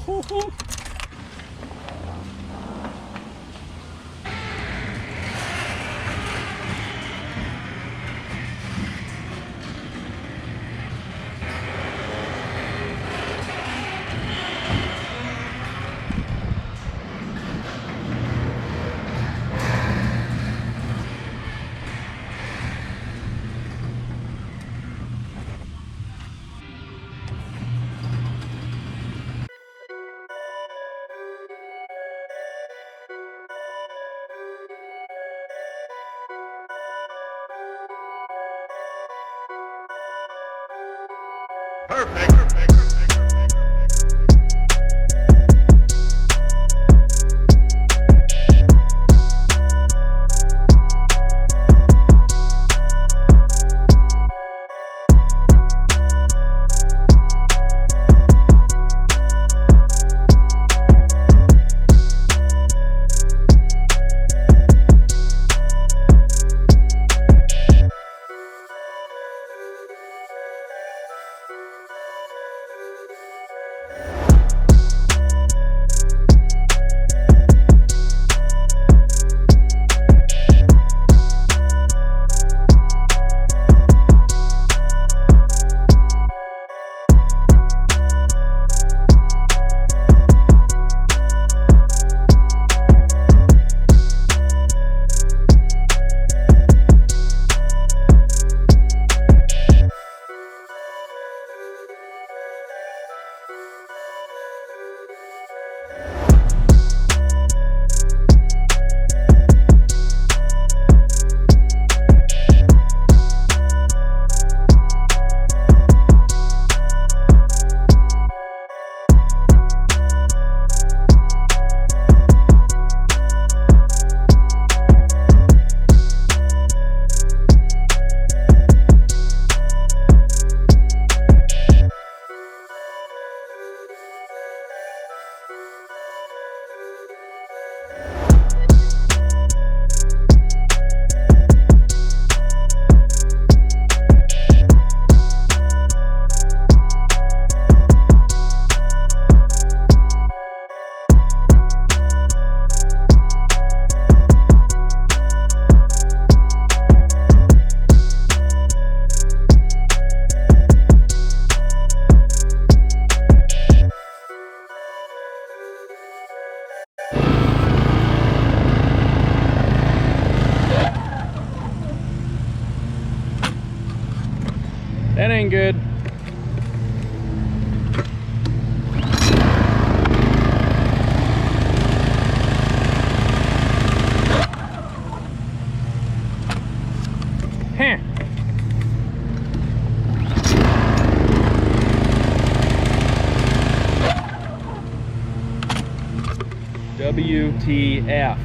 Perfect. That ain't good. Huh. WTF.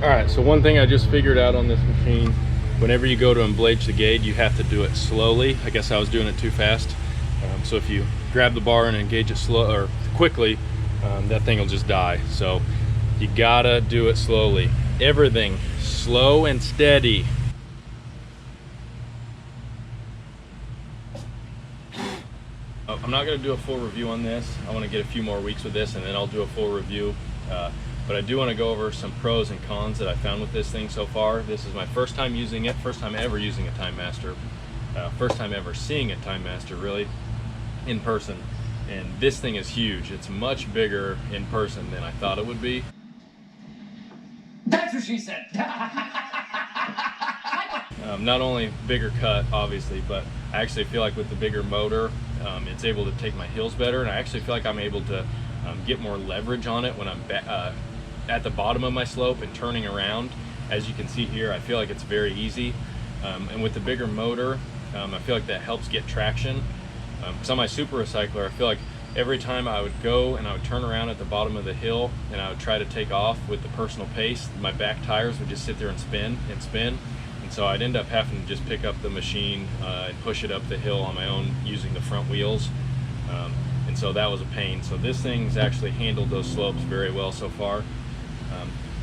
Alright, so one thing I just figured out on this machine, whenever you go to emblage the gauge, you have to do it slowly. I guess I was doing it too fast. So if you grab the bar and engage it slow or quickly, that thing will just die. So you gotta do it slowly. Everything slow and steady. I'm not going to do a full review on this. I want to get a few more weeks with this and then I'll do a full review. But I do want to go over some pros and cons that I found with this thing so far. This is my first time using it, first time ever using a Timemaster, first time ever seeing a Timemaster really in person. And this thing is huge. It's much bigger in person than I thought it would be. she said. Not only bigger cut, obviously, but I actually feel like with the bigger motor, it's able to take my hills better, and I actually feel like I'm able to get more leverage on it when I'm at the bottom of my slope and turning around. As you can see here, I feel like it's very easy, and with the bigger motor, I feel like that helps get traction. Because on my Super Recycler, I feel like every time I would go and I would turn around at the bottom of the hill and I would try to take off with the personal pace, my back tires would just sit there and spin and spin. And so I'd end up having to just pick up the machine and push it up the hill on my own using the front wheels. And so that was a pain. So this thing's actually handled those slopes very well so far.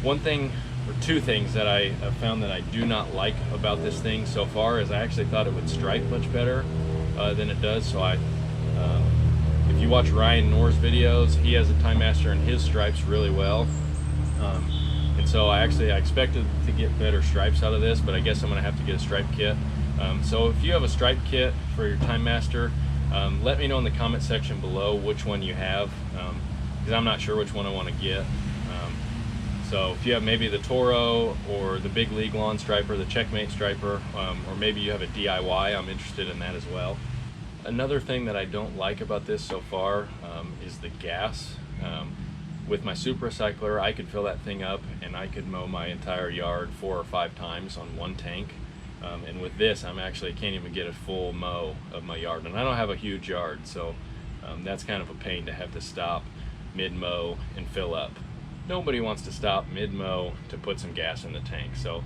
One thing, or two things that I have found that I do not like about this thing so far is I actually thought it would stripe much better than it does. So if you watch Ryan Knorr's videos, he has a Timemaster and his stripes really well. And so I expected to get better stripes out of this, but I guess I'm gonna have to get a stripe kit. So if you have a stripe kit for your Timemaster, let me know in the comment section below which one you have, because I'm not sure which one I want to get. So if you have maybe the Toro or the Big League Lawn Striper, the Checkmate Striper, or maybe you have a DIY, I'm interested in that as well. Another thing that I don't like about this so far is the gas. With my Super Recycler, I could fill that thing up and I could mow my entire yard 4 or 5 times on one tank. And with this, can't even get a full mow of my yard. And I don't have a huge yard, so that's kind of a pain to have to stop mid-mow and fill up. Nobody wants to stop mid-mow to put some gas in the tank. So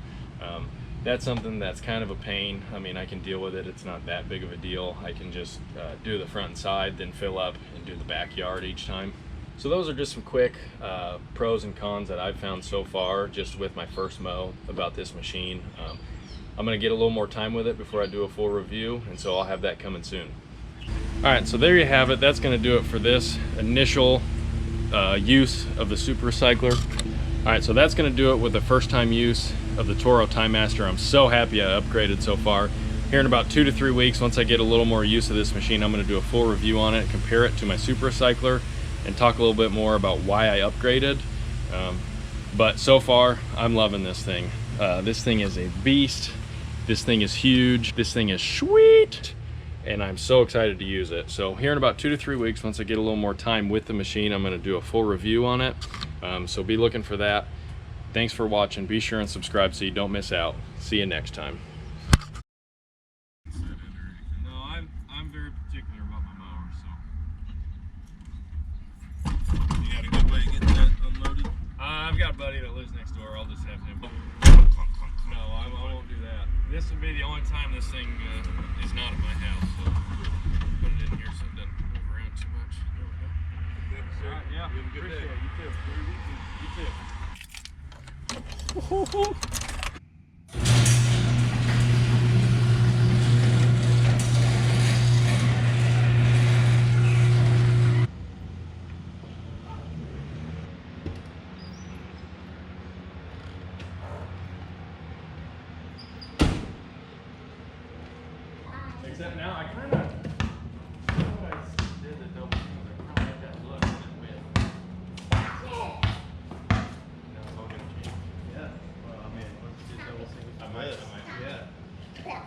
that's something that's kind of a pain. I mean, I can deal with it. It's not that big of a deal. I can just do the front and side, then fill up and do the backyard each time. So those are just some quick pros and cons that I've found so far just with my first mow about this machine. I'm going to get a little more time with it before I do a full review, and so I'll have that coming soon. Alright, so there you have it. That's going to do it for this initial use of the Super Recycler. Alright, so that's going to do it with the first time use of the Toro Timemaster. I'm so happy I upgraded so far. Here in about 2 to 3 weeks, once I get a little more use of this machine, I'm going to do a full review on it, compare it to my Super Recycler, and talk a little bit more about why I upgraded. But so far, I'm loving this thing. This thing is a beast. This thing is huge. This thing is sweet. And I'm so excited to use it. So here in about 2 to 3 weeks, once I get a little more time with the machine, I'm going to do a full review on it. So be looking for that. Thanks for watching. Be sure and subscribe so you don't miss out. See you next time. No, I'm very particular about my mower, so. You got a good way to get that unloaded? I've got a buddy that lives next door. I'll just have him. No, I won't do that. This would be the only time this thing is not at my house, so put it in here so it doesn't move around too much. There we go. All right, yeah, You have a good appreciate day. it. You too. You too. Except now I kind of did the double thing. I kind of like that look and that width. Now it's all gonna change. Yeah. Well, I mean, once you do double single. I might. Yeah.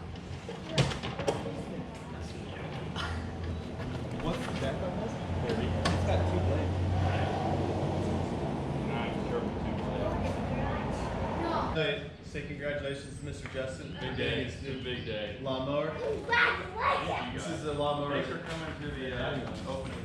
What's the deck on this? 30. It's got 2 blades. Hey, say congratulations to Mr. Justin. Big day. It's a big day. Lawnmower. You This guys. is a lawnmower. Thanks for coming to the opening.